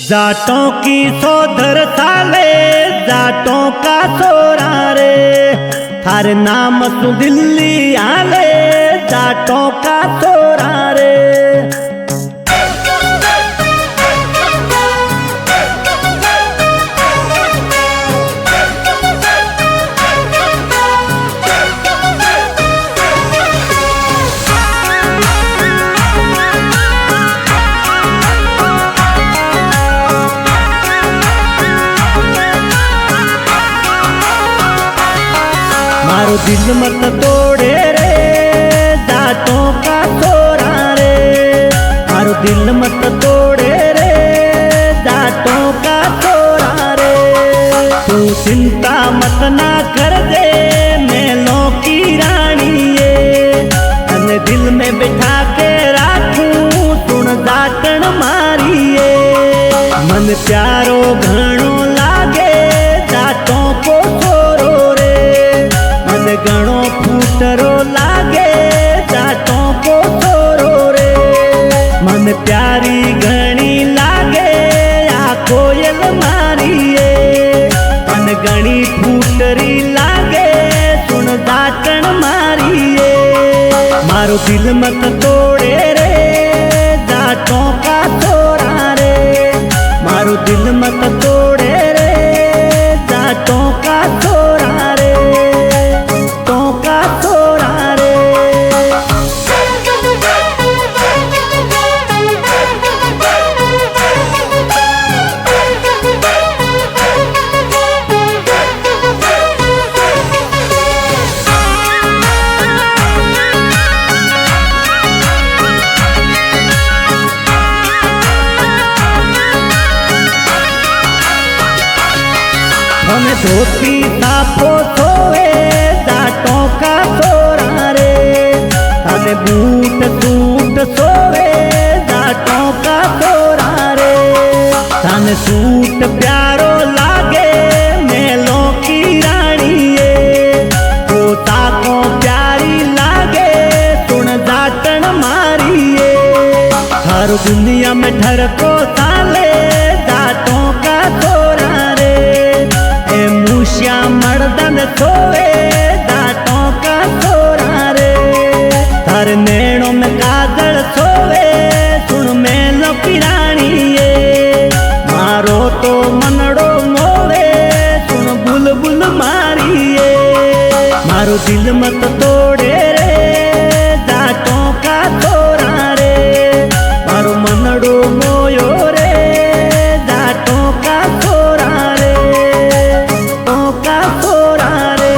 जाटों की सोधर साले जाटों का सोरा रे थारे नाम सु दिल्ली आले जाटों का सोरा रे। मारो दिल मत तोड़े रे जाटों का सोरा रे, मारो दिल मत तोड़े रे जाटों का सोरा रे। तू चिंता मत ना कर दे मेलों की रानी ये तने दिल में बिठा के राखूं सुन जाटन मारिए। मन प्यारो घणो लागे जाटों को सोरो रे, मन घणो फूटरो लागे जाटों को सोरो रे। मन प्यारी घणी लागे आ कोयल मारिए, मन घणी फूटरी लागे सुन जाटन मारिए। मारो दिल मत तोड़े रे जाटों का सोरा रे, मारो दिल मत तोड़े रे जाटों का सोरा रे, तो का सोरा रे। हमें धोती साफो सोए जाटों का सोरा रे, हमें बूट सूट सोए जाटों का सोरा रे। थाने सूट प्यारो लागे मेलों की रानी ये पोता को प्यारी लागे सुन जाटन मारिए। हर दुनिया में ठरको साले जाटों का सोरा रे, मूशिया मर्दन सोए जाटों का सोरा रे। थार नैनों में काजल सोए सुन मेलों की रानी ये, मारो तो मनड़ो मोवे सुन बुलबुल मारिए। मारो दिल मत तोड़े रे जाटों का सोरा रे, मारो मनड़ो मोयो रे जाटों का सोरा रे, तो का सोरा रे।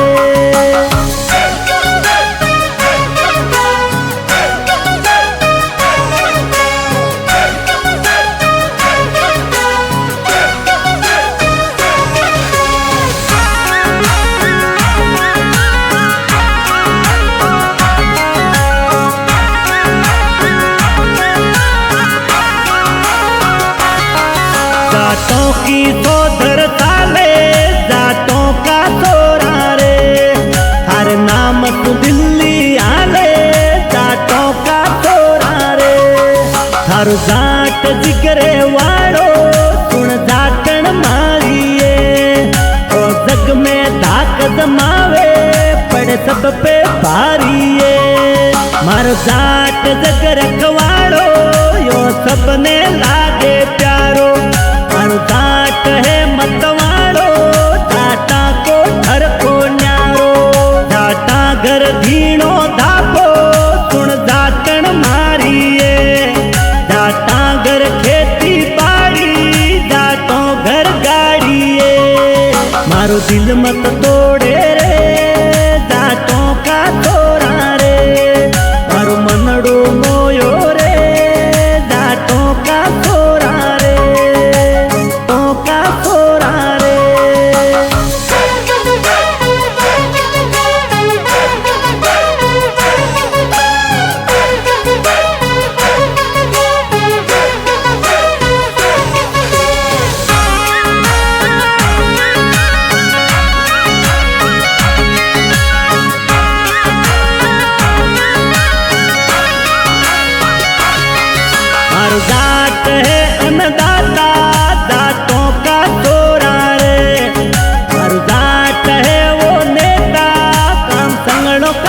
जाटों की सोधर साले जाटों का सोरा रे, हर नाम तू दिल्ली आले जाटों का सोरा रे। थारो जाट जिगरे वाड़ो सुन जाटन मारिए, ओ जग में धाक जमावे पड़े सब पे भारिए। मारो जाट जग रखवाड़ो यो सबने लागे प्यारो, मारो जाट है मतवाड़ो जाटा को घर को न्यारो। जाटा घर धीणो धापो सुन जाटन मारिए, जाटा घर खेती बाड़ी जाटों घर गाड़िए। मारो दिल मत तोड़े रे जाटों का सोरा रे, मारो मनड़ो मोयो रे जाटों का सोरा रे, तो का सोरा रे।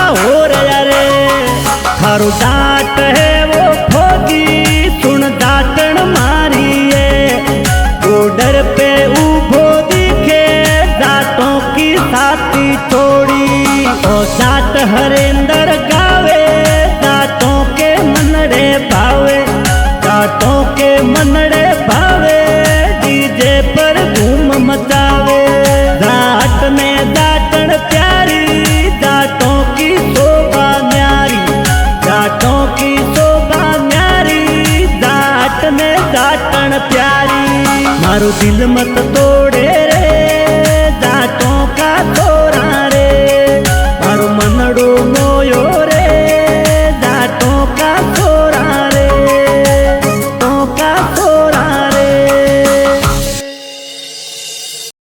का हो रहा रे। थारो जाट है वो फौजी सुन जाटन मारिए, बॉर्डर पे उभो दिखे जाटों की साथी छोड़ी। ओ जाट हरेंद्र गावे जाटों के मनड़े भावे, जाटों के मनड़े भावे डीजे पर धूम मचावे। जाट में जाटन प्यारी जाटों की शोभा न्यारी, जाटों की शोभा न्यारी जाट में जाटन प्यारी। मारो दिल मत तो